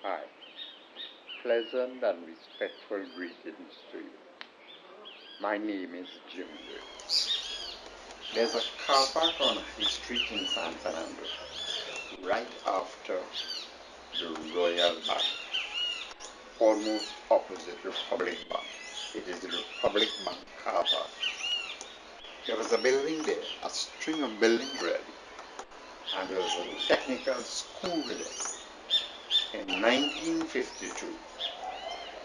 Hi, pleasant and respectful greetings to you. My name is Jim Greaves. There's a car park on High Street in San Fernando, right after the Royal Bank, almost opposite Republic Bank. It is the Republic Bank car park. There was a building there, a string of buildings really, and there was a technical school there. In 1952,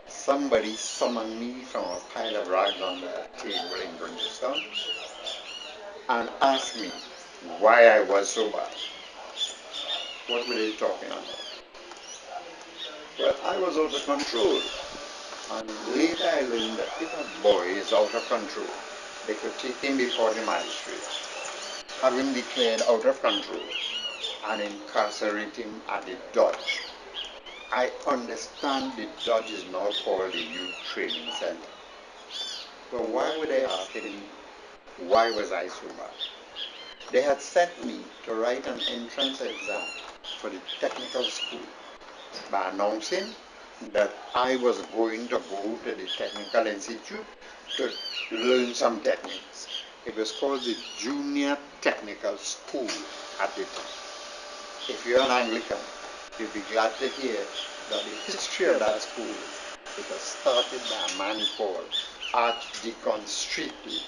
somebody summoned me from a pile of rags on the table in Bridgestone and asked me why I was so bad. What were they talking about? Well, I was out of control, and later I learned that if a boy is out of control, they could take him before the magistrate, have him declared out of control, and incarcerate him at the Dodge. I understand the Dodge is now called the Youth Training Center. But why were they asking me why was I so bad? They had sent me to write an entrance exam for the technical school by announcing that I was going to go to the technical institute to learn some techniques. It was called the Junior Technical School at the time. If you're an Anglican, you'll be glad to hear that the history of that school, it was started by a man called Archdeacon Streetley.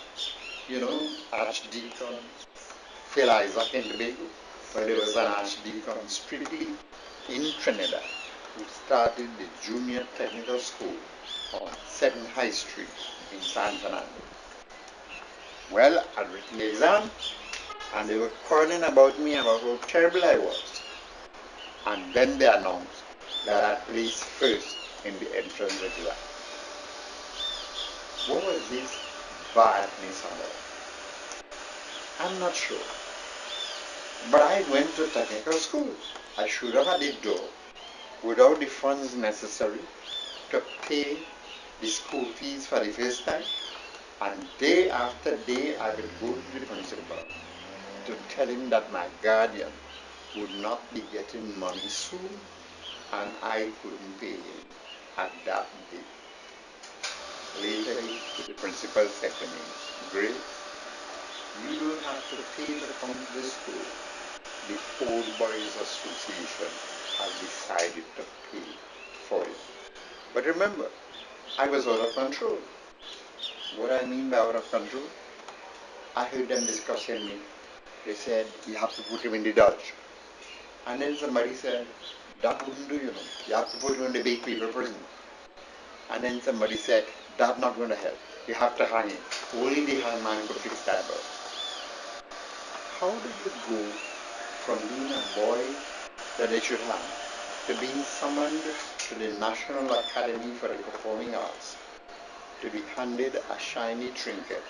You know, Archdeacon Phil Isaac in the Tobago. Well, there was an Archdeacon Streetley in Trinidad who started the Junior Technical School on 7th High Street in San Fernando. Well, I'd written the exam, and they were quarreling about me about how terrible I was. And then they announced that I placed first in the entrance exam. What was this badness about? I'm not sure. But I went to technical school. I should have had a door without the funds necessary to pay the school fees for the first time. And day after day, I would go to the principal to tell him that my guardian would not be getting money soon and I couldn't pay him at that day. Later, the principal said to me, Greaves, you don't have to pay to come to the school. The Old Boys Association has decided to pay for it. But remember, I was out of control. What I mean by out of control? I heard them discussing me. They said, you have to put him in the Dodge. And then somebody said, that wouldn't do, you know. You have to put him in the big people prison. And then somebody said, that's not going to help. You have to hang him. Only the hangman could fix that bug. How did you go from being a boy that they should have to being summoned to the National Academy for the Performing Arts to be handed a shiny trinket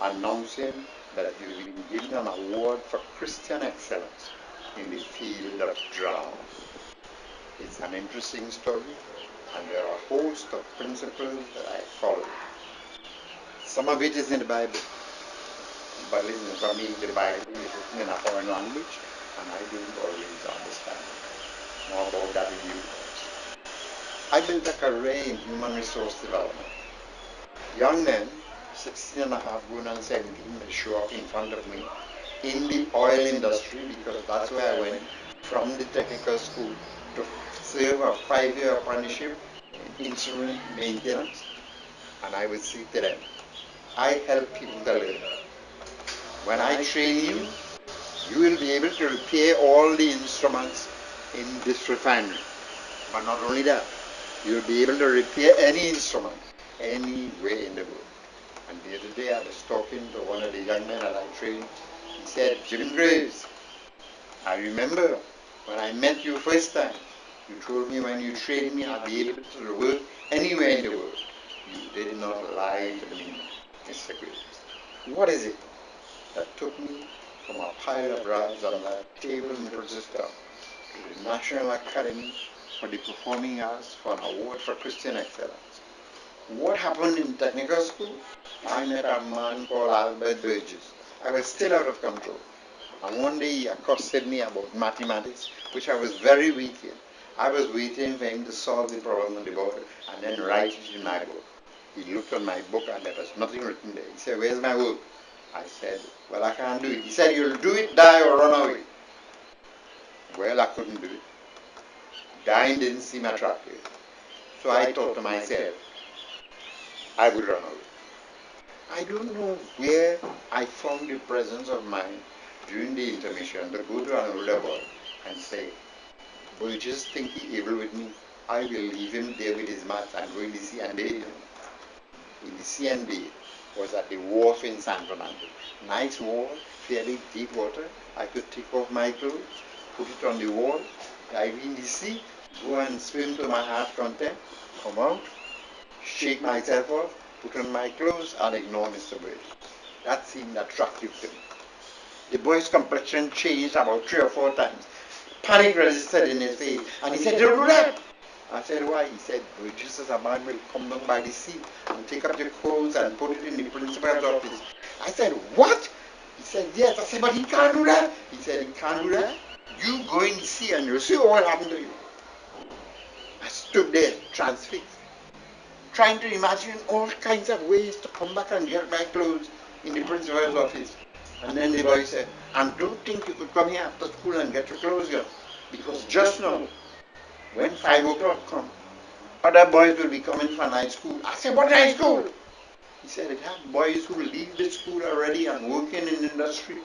announcing that you've been given an award for Christian excellence in the field of drama? It's an interesting story, and there are a host of principles that I follow. Some of it is in the Bible, but listen, for me, the Bible is written in a foreign language, and I don't always understand it. More about that in due course. I built a career in human resource development. Young men, 16 and a half, going on 17, will show up in front of me in the oil industry, because that's where I went from the technical school to serve a 5-year apprenticeship in instrument maintenance. And I would say to them, I help people to learn. When I train you, you will be able to repair all the instruments in this refinery. But not only that, you'll be able to repair any instrument anywhere in the world. And the other day I was talking to one of the young men that I trained. He said, Jim Greaves, I remember when I met you first time, you told me when you trained me I'd be able to work anywhere in the world. You did not lie to me, Mr. Greaves. What is it that took me from a pile of rags on that table in Bridgestone to the National Academy for the Performing Arts for an award for Christian excellence? What happened in technical school? I met a man called Albert Burgess. I was still out of control. And one day he accosted me about mathematics, which I was very weak in. I was waiting for him to solve the problem on the board and then write it in my book. He looked on my book and there was nothing written there. He said, "Where's my work?" I said, "Well, I can't do it." He said, "You'll do it, die or run away." Well, I couldn't do it. Dying didn't seem attractive. So I thought to myself, I would run away. I don't know where I found the presence of mind during the intermission to go to an older boy and say, "Burgess think he able with me. I will leave him there with his mats and go in the sea and bathe him." In the sea and bathe was at the wharf in San Fernando. Nice wharf, fairly deep water. I could take off my clothes, put it on the wall, dive in the sea, go and swim to my heart's content, come out, shake myself off, put on my clothes, and ignore Mr. Burgess. That seemed attractive to me. The boy's complexion changed about 3 or 4 times. Panic registered in his face, and he said, "Don't do that." I said, "Why?" He said, "Burgess as a man will come down by the sea and take up your clothes and put it in the principal's office." I said, "What?" He said, "Yes." I said, "But he can't do that." He said, "He can't do that. You go in the sea and you'll see what will happen to you." I stood there, transfixed, trying to imagine all kinds of ways to come back and get my clothes in the principal's office. And then the boy said, "And don't think you could come here after school and get your clothes here, because just now, when 5 o'clock comes, other boys will be coming for night school." I said, "What night school?" He said, "It has boys who leave the school already and working in industry,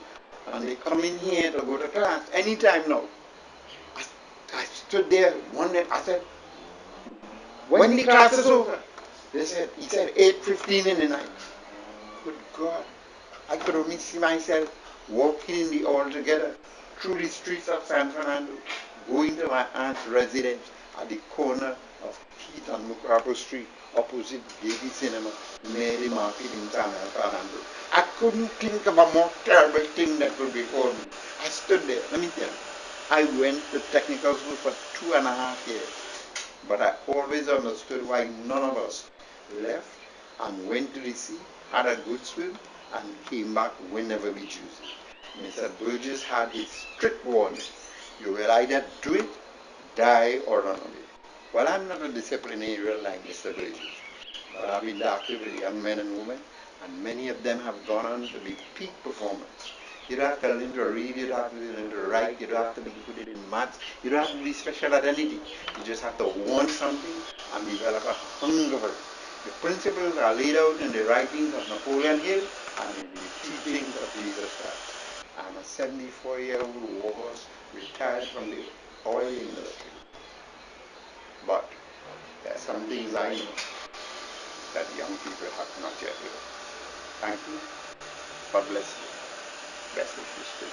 and they come in here to go to class anytime now." I, I stood there one day. I said, "When the class is over?" He said 8:15 in the night. Good God. I could only see myself walking in the hall together through the streets of San Fernando, going to my aunt's residence at the corner of Keith and Mucarapo Street, opposite Davy Cinema, near the market in San Fernando. I couldn't think of a more terrible thing that could befall me. I stood there. Let me tell you, I went to technical school for 2.5 years, but I always understood why none of us left and went to the sea, had a good swim, and came back whenever we choose. Mr. Burgess had his strict warning. You will either do it, die, or run away. Well, I'm not a disciplinarian like Mr. Greaves, but I've interacted with young men and women, and many of them have gone on to be peak performers. You don't have to learn to read, you don't have to learn to write, you don't have to be good in maths, you don't have to be special at anything. You just have to want something and develop a hunger for it. The principles are laid out in the writings of Napoleon Hill and in the teachings of Jesus Christ. I'm a 74-year-old warhorse retired from the oil industry. But there are some things I know that young people have not yet learned. Thank you. God bless you. Best wishes to you.